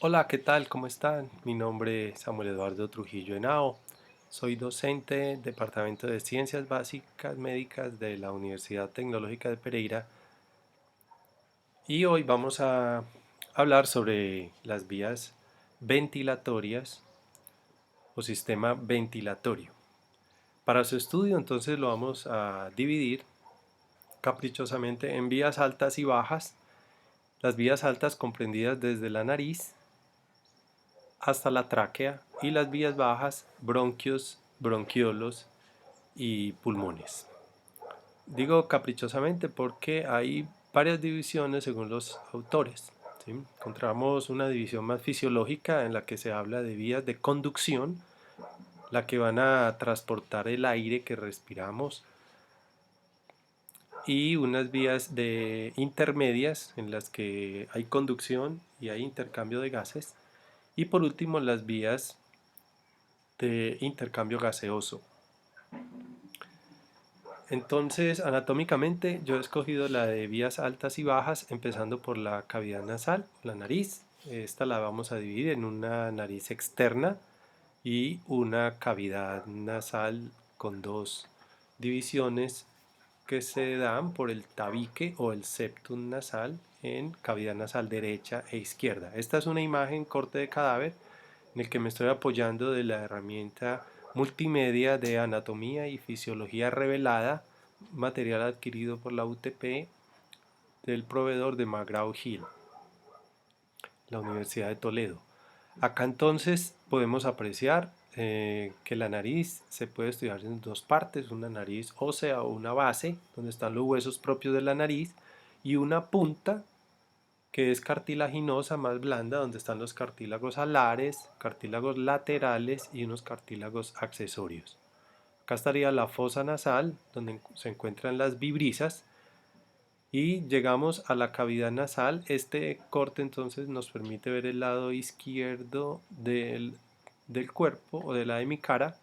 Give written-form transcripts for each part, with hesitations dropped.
Hola, ¿qué tal? ¿Cómo están? Mi nombre es Samuel Eduardo Trujillo Henao. Soy docente del Departamento de Ciencias Básicas Médicas de la Universidad Tecnológica de Pereira y hoy vamos a hablar sobre las vías ventilatorias o sistema ventilatorio. Para su estudio entonces lo vamos a dividir caprichosamente en vías altas y bajas. Las vías altas comprendidas desde la nariz hasta la tráquea y las vías bajas, bronquios, bronquiolos y pulmones. Digo caprichosamente porque hay varias divisiones según los autores. ¿Sí? Encontramos una división más fisiológica en la que se habla de vías de conducción, la que van a transportar el aire que respiramos, y unas vías de intermedias en las que hay conducción y hay intercambio de gases, y por último las vías de intercambio gaseoso. Entonces, anatómicamente, yo he escogido la de vías altas y bajas, empezando por la cavidad nasal, la nariz. Esta la vamos a dividir en una nariz externa y una cavidad nasal con dos divisiones que se dan por el tabique o el septum nasal en cavidad nasal derecha e izquierda. Esta es una imagen corte de cadáver en el que me estoy apoyando de la herramienta multimedia de anatomía y fisiología revelada, material adquirido por la UTP del proveedor de McGraw-Hill, la Universidad de Toledo. Acá entonces podemos apreciar que la nariz se puede estudiar en dos partes, una nariz ósea o una base, donde están los huesos propios de la nariz, y una punta que es cartilaginosa, más blanda, donde están los cartílagos alares, cartílagos laterales y unos cartílagos accesorios. Acá estaría la fosa nasal, donde se encuentran las vibrisas, y llegamos a la cavidad nasal. Este corte entonces nos permite ver el lado izquierdo del cuerpo o de la de mi cara,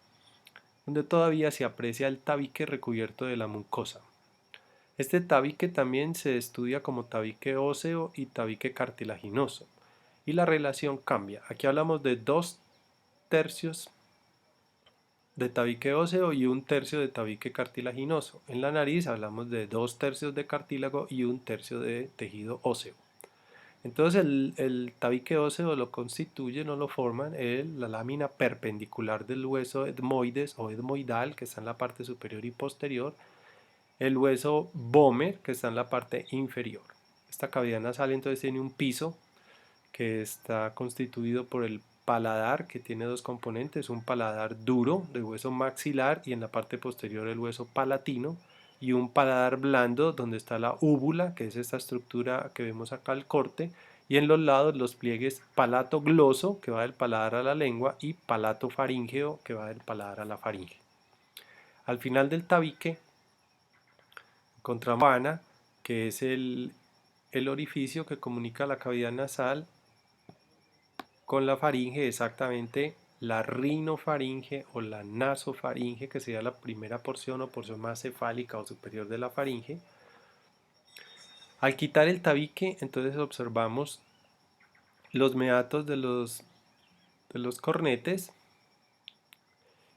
donde todavía se aprecia el tabique recubierto de la mucosa. Este tabique también se estudia como tabique óseo y tabique cartilaginoso, y la relación cambia. Aquí hablamos de 2/3 de tabique óseo y 1/3 de tabique cartilaginoso. En la nariz hablamos de 2/3 de cartílago y 1/3 de tejido óseo. Entonces el tabique óseo lo constituyen o lo forman la lámina perpendicular del hueso etmoides o etmoidal, que está en la parte superior y posterior, el hueso vomer, que está en la parte inferior. Esta cavidad nasal entonces tiene un piso que está constituido por el paladar, que tiene dos componentes, un paladar duro de hueso maxilar y en la parte posterior el hueso palatino, y un paladar blando donde está la úvula, que es esta estructura que vemos acá al corte, y en los lados los pliegues palato-gloso, que va del paladar a la lengua, y palato-faríngeo, que va del paladar a la faringe. Al final del tabique encontramos la vana, que es el orificio que comunica la cavidad nasal con la faringe, exactamente la rinofaringe o la nasofaringe, que sería la primera porción o porción más cefálica o superior de la faringe. Al quitar el tabique, entonces observamos los meatos de los cornetes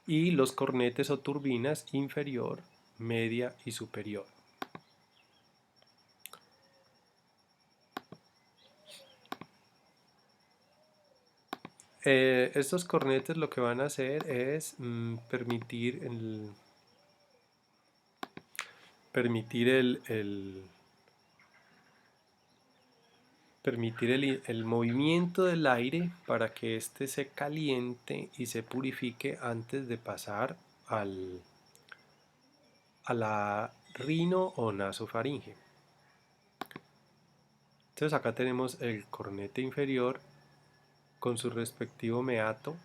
y los cornetes o turbinas inferior, media y superior. Estos cornetes lo que van a hacer es permitir el movimiento del aire para que éste se caliente y se purifique antes de pasar a la rino o nasofaringe. Entonces acá tenemos el cornete inferior con su respectivo meato,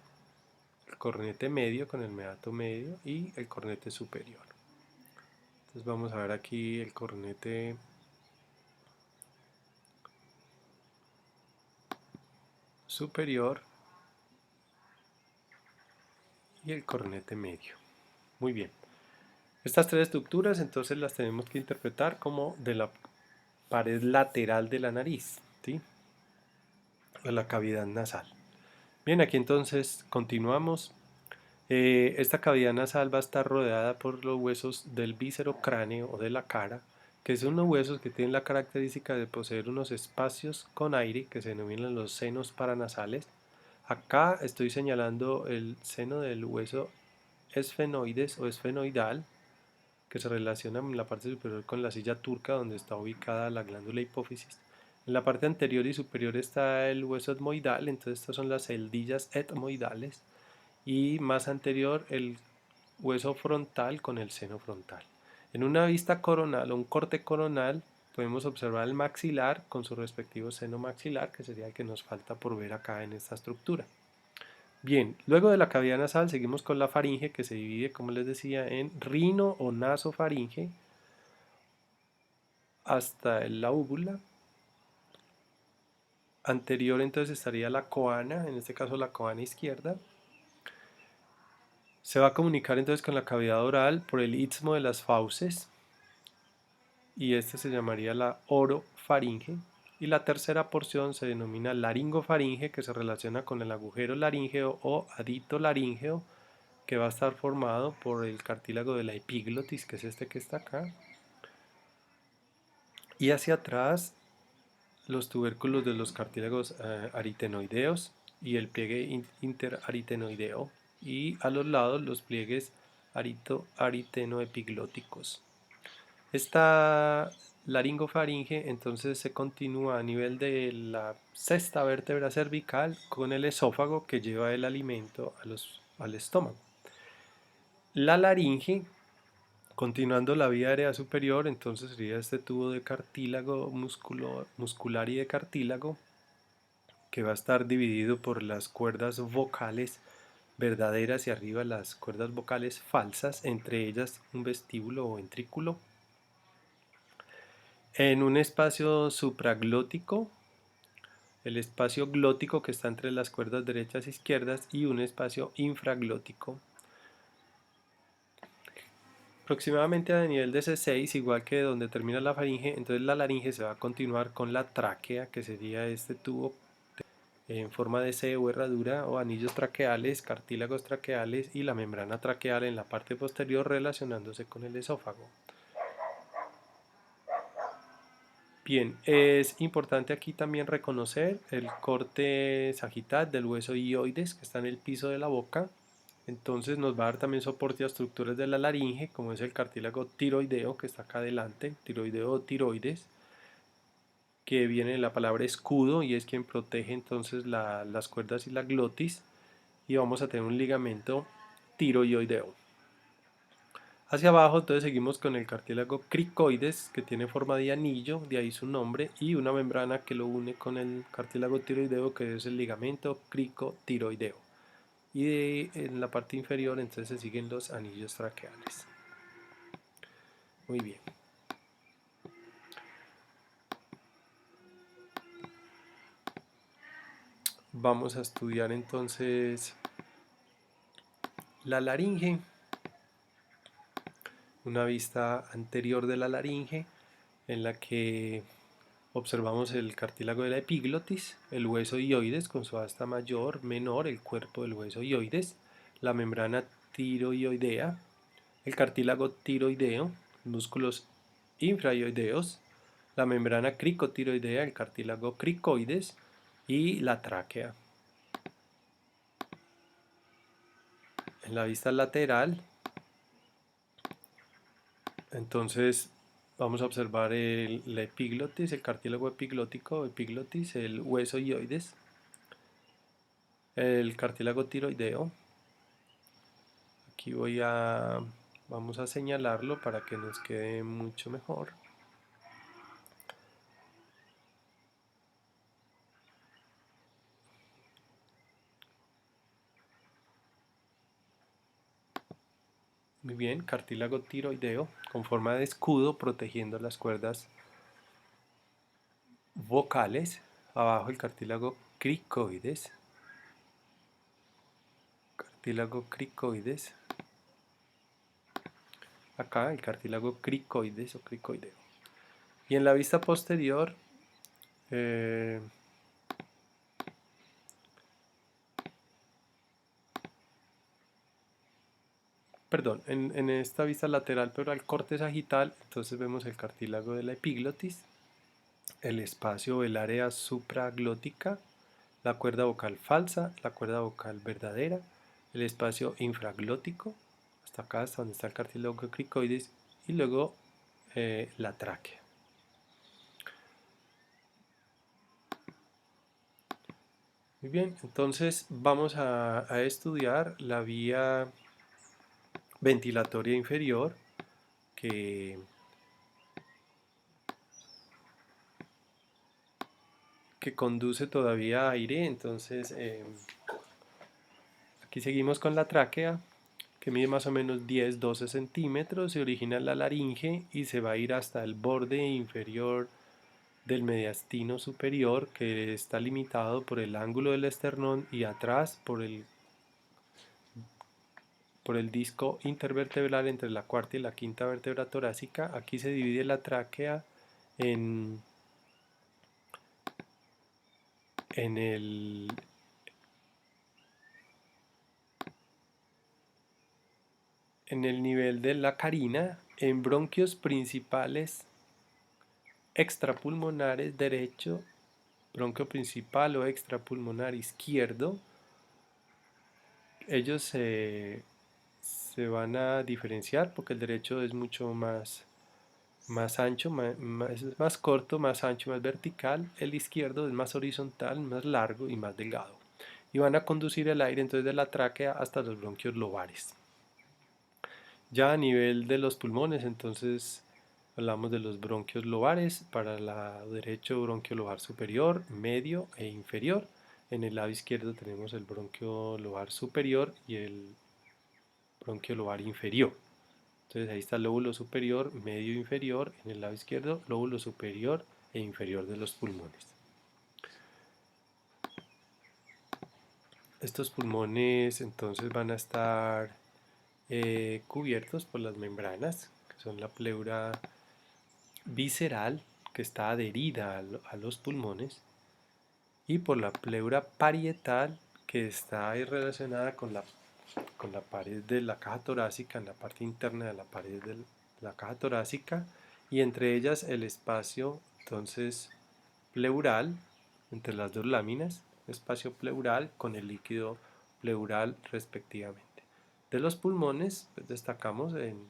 el cornete medio con el meato medio y el cornete superior. Entonces vamos a ver aquí el cornete superior y el cornete medio. Muy bien. Estas tres estructuras entonces las tenemos que interpretar como de la pared lateral de la nariz, ¿sí? de la cavidad nasal. Bien, aquí entonces continuamos. Esta cavidad nasal va a estar rodeada por los huesos del víscero cráneo o de la cara, que son unos huesos que tienen la característica de poseer unos espacios con aire que se denominan los senos paranasales. Acá estoy señalando el seno del hueso esfenoides o esfenoidal, que se relaciona en la parte superior con la silla turca donde está ubicada la glándula hipófisis. En la parte anterior y superior está el hueso etmoidal, entonces estas son las celdillas etmoidales, y más anterior el hueso frontal con el seno frontal. En una vista coronal o un corte coronal podemos observar el maxilar con su respectivo seno maxilar, que sería el que nos falta por ver acá en esta estructura. Bien, luego de la cavidad nasal seguimos con la faringe, que se divide, como les decía, en rino o nasofaringe hasta la úvula. Anterior entonces estaría la coana, en este caso la coana izquierda. Se va a comunicar entonces con la cavidad oral por el istmo de las fauces, y esta se llamaría la orofaringe. Y la tercera porción se denomina laringofaringe, que se relaciona con el agujero laríngeo o adito laríngeo, que va a estar formado por el cartílago de la epiglotis, que es este que está acá, y hacia atrás los tubérculos de los cartílagos aritenoideos y el pliegue interaritenoideo, y a los lados los pliegues aritenoepiglóticos. Esta laringofaringe entonces se continúa a nivel de la sexta vértebra cervical con el esófago que lleva el alimento al estómago. La laringe, continuando la vía aérea superior, entonces sería este tubo de cartílago muscular y de cartílago, que va a estar dividido por las cuerdas vocales verdaderas y arriba las cuerdas vocales falsas, entre ellas un vestíbulo o ventrículo. En un espacio supraglótico, el espacio glótico que está entre las cuerdas derechas e izquierdas, y un espacio infraglótico. Aproximadamente a nivel de C6, igual que donde termina la faringe, entonces la laringe se va a continuar con la tráquea, que sería este tubo en forma de C o herradura o anillos traqueales, cartílagos traqueales y la membrana traqueal en la parte posterior relacionándose con el esófago. Bien, es importante aquí también reconocer el corte sagital del hueso hioides que está en el piso de la boca. Entonces nos va a dar también soporte a estructuras de la laringe, como es el cartílago tiroideo que está acá adelante, tiroideo o tiroides, que viene de la palabra escudo y es quien protege entonces las cuerdas y la glotis, y vamos a tener un ligamento tiroideo. Hacia abajo entonces seguimos con el cartílago cricoides, que tiene forma de anillo, de ahí su nombre, y una membrana que lo une con el cartílago tiroideo, que es el ligamento cricotiroideo. Y en la parte inferior entonces se siguen los anillos traqueales. Muy bien. Vamos a estudiar entonces la laringe, una vista anterior de la laringe en la que observamos el cartílago de la epiglotis, el hueso hioides con su asta mayor, menor, el cuerpo del hueso hioides, la membrana tiroidea, el cartílago tiroideo, músculos infrahioideos, la membrana cricotiroidea, el cartílago cricoides y la tráquea. En la vista lateral, entonces vamos a observar la epiglotis, el cartílago epiglótico, epiglotis, el hueso hioides, el cartílago tiroideo. Aquí vamos a señalarlo para que nos quede mucho mejor. Muy bien, cartílago tiroideo con forma de escudo protegiendo las cuerdas vocales. Abajo el cartílago cricoides. Cartílago cricoides. Acá el cartílago cricoides o cricoideo. Y en la vista posterior perdón, en esta vista lateral, pero al corte sagital, entonces vemos el cartílago de la epiglotis, el espacio o el área supraglótica, la cuerda vocal falsa, la cuerda vocal verdadera, el espacio infraglótico, hasta acá, hasta donde está el cartílago cricoides, y luego la tráquea. Muy bien, entonces vamos a estudiar la vía ventilatoria inferior que, que conduce todavía aire. Entonces aquí seguimos con la tráquea, que mide más o menos 10-12 centímetros, se origina en la laringe y se va a ir hasta el borde inferior del mediastino superior, que está limitado por el ángulo del esternón, y atrás por el disco intervertebral entre la cuarta y la quinta vértebra torácica. Aquí se divide la tráquea en, en el en el nivel de la carina, en bronquios principales extrapulmonares derecho, bronquio principal o extrapulmonar izquierdo. Ellos se van a diferenciar porque el derecho es mucho más ancho, es más corto, más ancho, más vertical. El izquierdo es más horizontal, más largo y más delgado. Y van a conducir el aire entonces de la tráquea hasta los bronquios lobares. Ya a nivel de los pulmones, entonces hablamos de los bronquios lobares. Para el lado derecho, bronquio lobar superior, medio e inferior. En el lado izquierdo tenemos el bronquio lobar superior y el bronquio lobar inferior. Entonces ahí está el lóbulo superior, medio e inferior. En el lado izquierdo, lóbulo superior e inferior de los pulmones. Estos pulmones entonces van a estar cubiertos por las membranas, que son la pleura visceral, que está adherida a los pulmones, y por la pleura parietal, que está ahí relacionada con la pared de la caja torácica, en la parte interna de la pared de la caja torácica, y entre ellas el espacio entonces pleural, entre las dos láminas, espacio pleural con el líquido pleural respectivamente. De los pulmones, pues destacamos en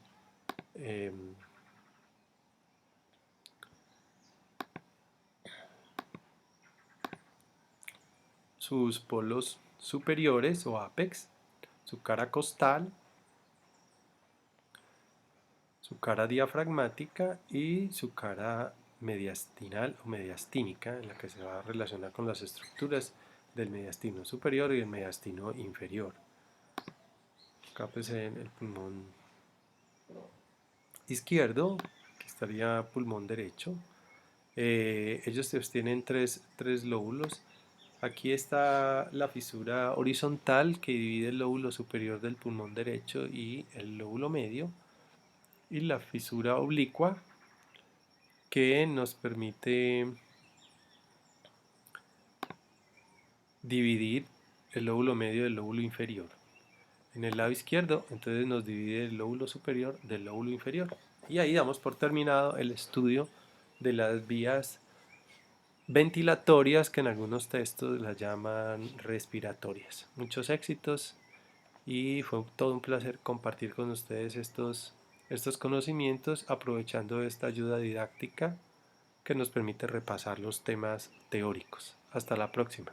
sus polos superiores o apex, su cara costal, su cara diafragmática y su cara mediastinal o mediastínica, en la que se va a relacionar con las estructuras del mediastino superior y el mediastino inferior. Acá pues en el pulmón izquierdo, que estaría pulmón derecho, ellos tienen tres lóbulos. Aquí está la fisura horizontal que divide el lóbulo superior del pulmón derecho y el lóbulo medio, y la fisura oblicua que nos permite dividir el lóbulo medio del lóbulo inferior. En el lado izquierdo, entonces nos divide el lóbulo superior del lóbulo inferior. Y ahí damos por terminado el estudio de las vías ventilatorias, que en algunos textos las llaman respiratorias. Muchos éxitos y fue todo un placer compartir con ustedes estos conocimientos, aprovechando esta ayuda didáctica que nos permite repasar los temas teóricos. Hasta la próxima.